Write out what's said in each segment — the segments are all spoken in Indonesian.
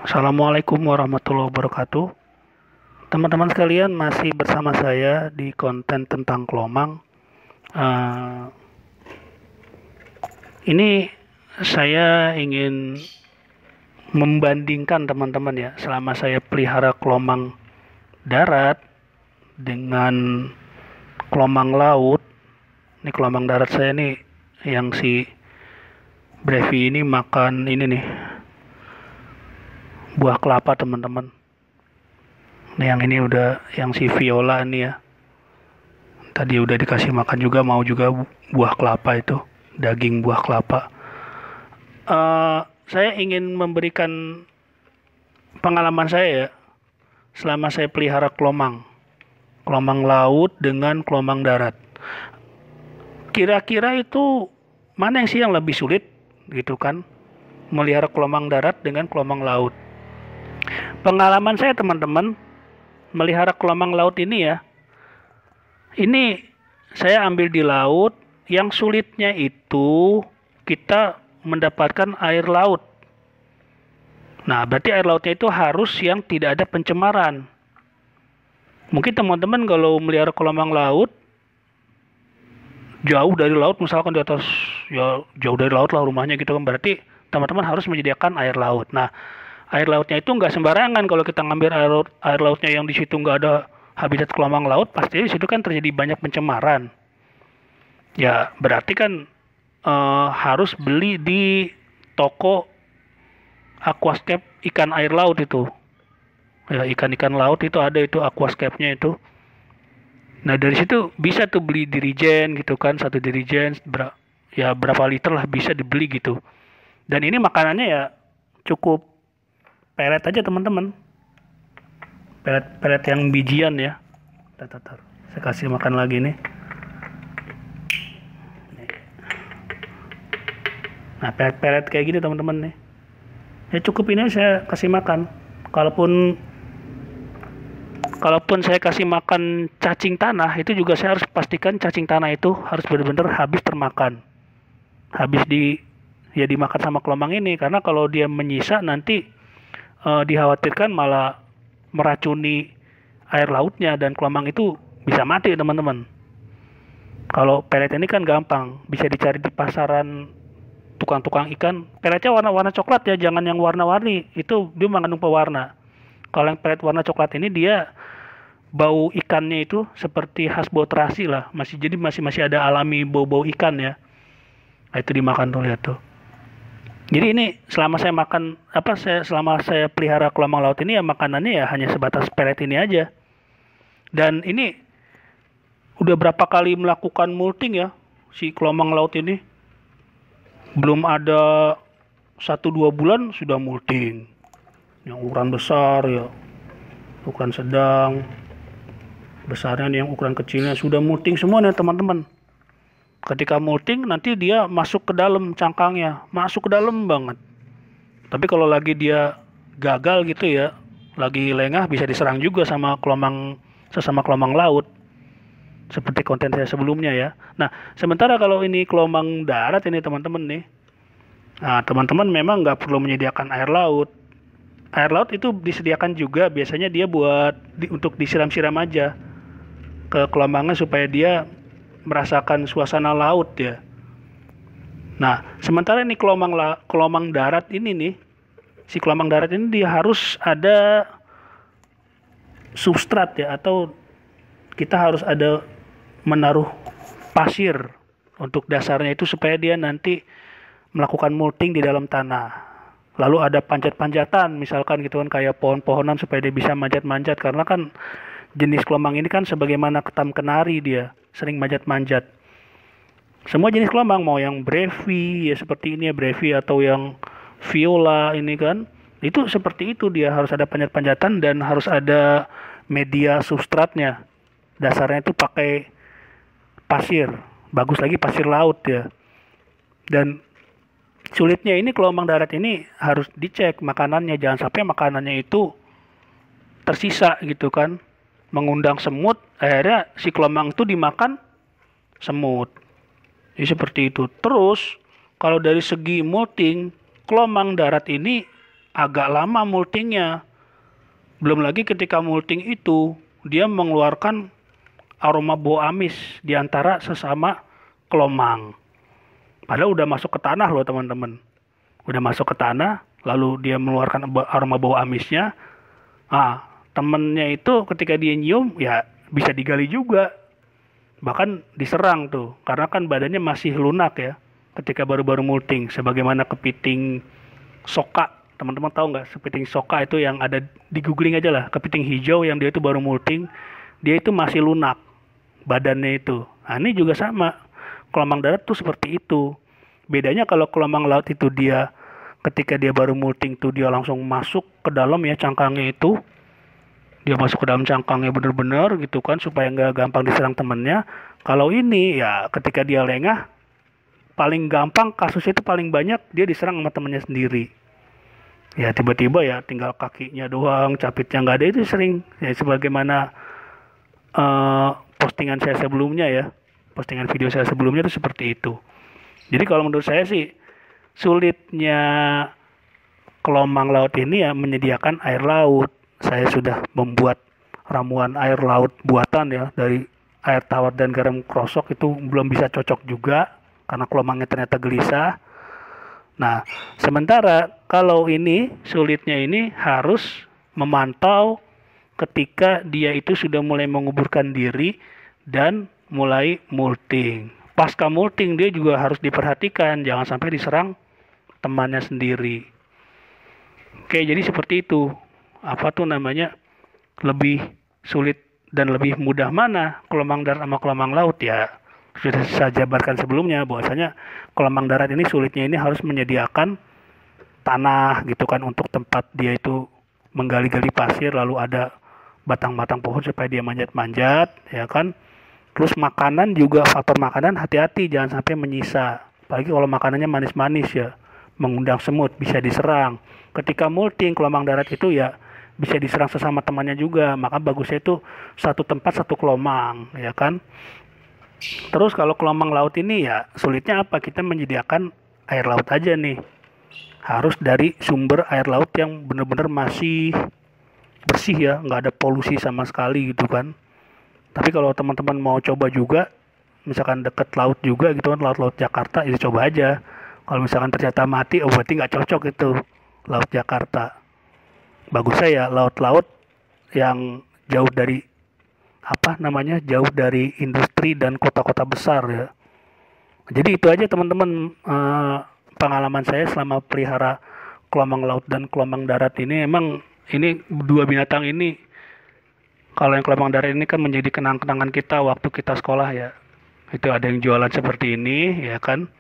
Assalamualaikum warahmatullahi wabarakatuh. Teman-teman sekalian, masih bersama saya di konten tentang kelomang. Eh, ini saya ingin membandingkan teman-teman ya, selama saya pelihara kelomang darat dengan kelomang laut. Ini kelomang darat saya nih, yang si Brevi ini makan ini nih, buah kelapa teman-teman. Nah, yang ini udah, yang si Viola ini ya. Tadi udah dikasih makan juga, mau juga buah kelapa itu, daging buah kelapa. Saya ingin memberikan pengalaman saya ya, selama saya pelihara kelomang laut dengan kelomang darat. Kira-kira itu mana yang sih yang lebih sulit gitu kan, melihara kelomang darat dengan kelomang laut? Pengalaman saya teman-teman, melihara kelomang laut ini ya, ini saya ambil di laut. Yang sulitnya itu kita mendapatkan air laut. Nah, berarti air lautnya itu harus yang tidak ada pencemaran. Mungkin teman-teman kalau melihara kelomang laut, jauh dari laut, misalkan di atas, ya jauh dari laut lah rumahnya gitu kan, berarti teman-teman harus menyediakan air laut. Nah, air lautnya itu nggak sembarangan. Kalau kita ngambil air lautnya yang di situ nggak ada habitat kelomang laut, pasti di situ kan terjadi banyak pencemaran. Ya, berarti kan harus beli di toko aquascape ikan air laut itu. Ya, ikan-ikan laut itu ada itu aquascape-nya itu. Nah, dari situ bisa tuh beli dirigen gitu kan, satu dirigen ya berapa liter lah bisa dibeli gitu. Dan ini makanannya ya cukup pelet aja teman-teman. Pelet yang bijian ya. Tar. Saya kasih makan lagi nih. Nah, pelet kayak gini teman-teman nih. Ya cukup ini saya kasih makan. Kalaupun saya kasih makan cacing tanah, itu juga saya harus pastikan cacing tanah itu harus benar-benar habis termakan. Habis ya dimakan sama kelomang ini, karena kalau dia menyisa nanti dikhawatirkan malah meracuni air lautnya dan kelomang itu bisa mati teman-teman. Kalau pelet ini kan gampang, bisa dicari di pasaran tukang-tukang ikan. Peletnya warna-warna coklat ya, jangan yang warna-warni. Itu dia mengandung pewarna. Kalau yang pelet warna coklat ini dia bau ikannya itu seperti khas bau terasi lah. Masih ada alami bau-bau ikan ya. Nah, itu dimakan tuh, lihat tuh. Jadi ini selama saya pelihara kelomang laut ini ya makanannya ya hanya sebatas pelet ini aja. Dan ini udah berapa kali melakukan molting ya si kelomang laut ini. Belum ada 1-2 bulan sudah molting. Yang ukuran besar ya, ukuran sedang, besarnya yang ukuran kecilnya sudah molting semua nih teman-teman. Ketika molting nanti dia masuk ke dalam cangkangnya, masuk ke dalam banget. Tapi kalau lagi dia gagal gitu ya, lagi lengah, bisa diserang juga sama sesama kelomang laut. Seperti konten saya sebelumnya ya. Nah, sementara kalau ini kelomang darat ini teman-teman nih. Nah, teman-teman memang nggak perlu menyediakan air laut. Air laut itu disediakan juga, biasanya dia untuk disiram-siram aja ke kelomangnya supaya dia merasakan suasana laut ya. Nah, sementara ini kelomang darat ini nih, si kelomang darat ini dia harus ada substrat ya, atau kita harus ada menaruh pasir untuk dasarnya itu supaya dia nanti melakukan molting di dalam tanah. Lalu ada panjat-panjatan misalkan gitu kan, kayak pohon-pohonan supaya dia bisa manjat-manjat, karena kan jenis kelomang ini kan sebagaimana ketam kenari, dia sering manjat-manjat. Semua jenis kelomang, mau yang Brevi ya seperti ini ya, Brevi, atau yang Viola ini kan, itu seperti itu, dia harus ada panjat-panjatan dan harus ada media substratnya. Dasarnya itu pakai pasir, bagus lagi pasir laut ya. Dan sulitnya ini kelomang darat ini harus dicek makanannya, jangan sampai makanannya itu tersisa gitu kan, mengundang semut, akhirnya si kelomang itu dimakan semut. Jadi seperti itu. Terus kalau dari segi molting, kelomang darat ini agak lama moltingnya. Belum lagi ketika molting itu dia mengeluarkan aroma bau amis di antara sesama kelomang. Padahal udah masuk ke tanah loh teman-teman. Udah masuk ke tanah, lalu dia mengeluarkan aroma bau amisnya. Temennya itu ketika dia nyium ya bisa digali juga. Bahkan diserang tuh, karena kan badannya masih lunak ya. Ketika baru-baru molting, sebagaimana kepiting soka. Teman-teman tahu nggak kepiting soka itu yang ada di googling aja lah. Kepiting hijau yang dia itu baru molting, dia itu masih lunak badannya itu. Nah ini juga sama. Kelomang darat tuh seperti itu. Bedanya kalau kelomang laut itu dia ketika dia baru molting tuh dia langsung masuk ke dalam ya cangkangnya itu. Dia masuk ke dalam cangkangnya bener-bener gitu kan supaya nggak gampang diserang temennya. Kalau ini ya ketika dia lengah paling gampang kasusnya itu paling banyak dia diserang sama temennya sendiri. Ya tiba-tiba ya tinggal kakinya doang, capitnya nggak ada, itu sering. Ya sebagaimana postingan saya sebelumnya ya. Postingan video saya sebelumnya itu seperti itu. Jadi kalau menurut saya sih sulitnya kelomang laut ini ya menyediakan air laut. Saya sudah membuat ramuan air laut buatan ya dari air tawar dan garam krosok, itu belum bisa cocok juga karena kelomangnya ternyata gelisah. Nah, sementara kalau ini sulitnya ini harus memantau ketika dia itu sudah mulai menguburkan diri dan mulai molting. Pasca molting dia juga harus diperhatikan, jangan sampai diserang temannya sendiri. Oke, jadi seperti itu. Apa tuh namanya? Lebih sulit dan lebih mudah mana kelomang darat sama kelomang laut ya? Sudah saya jabarkan sebelumnya bahwasanya kelomang darat ini sulitnya ini harus menyediakan tanah gitu kan untuk tempat dia itu menggali-gali pasir, lalu ada batang-batang pohon supaya dia manjat-manjat ya kan. Terus makanan juga, faktor makanan hati-hati jangan sampai menyisa. Apalagi kalau makanannya manis-manis ya, mengundang semut, bisa diserang. Ketika molting kelomang darat itu ya bisa diserang sesama temannya juga. Maka bagusnya itu satu tempat satu kelomang ya kan. Terus kalau kelomang laut ini ya sulitnya apa? Kita menyediakan air laut aja nih. Harus dari sumber air laut yang benar-benar masih bersih ya, nggak ada polusi sama sekali gitu kan. Tapi kalau teman-teman mau coba juga, misalkan deket laut juga gitu kan, laut-laut Jakarta, itu coba aja. Kalau misalkan ternyata mati, berarti nggak cocok itu laut Jakarta. Bagusnya ya laut-laut yang jauh dari jauh dari industri dan kota-kota besar ya. Jadi itu aja teman-teman, pengalaman saya selama pelihara kelomang laut dan kelomang darat ini. Emang ini dua binatang ini, kalau yang kelomang darat ini kan menjadi kenang-kenangan kita waktu kita sekolah ya. Itu ada yang jualan seperti ini ya kan.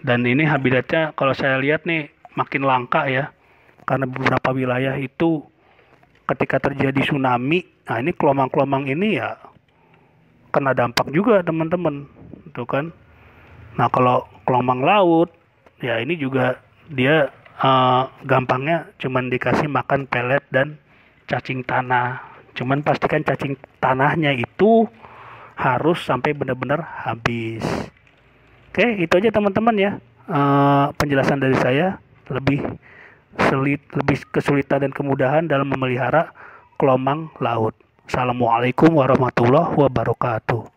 Dan ini habitatnya kalau saya lihat nih makin langka ya. Karena beberapa wilayah itu ketika terjadi tsunami, nah ini kelomang-kelomang ini ya kena dampak juga teman-teman. Itu kan. Nah kalau kelomang laut ya ini juga dia gampangnya cuman dikasih makan pelet dan cacing tanah. Cuman pastikan cacing tanahnya itu harus sampai benar-benar habis. Oke, itu aja teman-teman ya. Penjelasan dari saya lebih kesulitan dan kemudahan dalam memelihara kelomang laut. Assalamualaikum warahmatullahi wabarakatuh.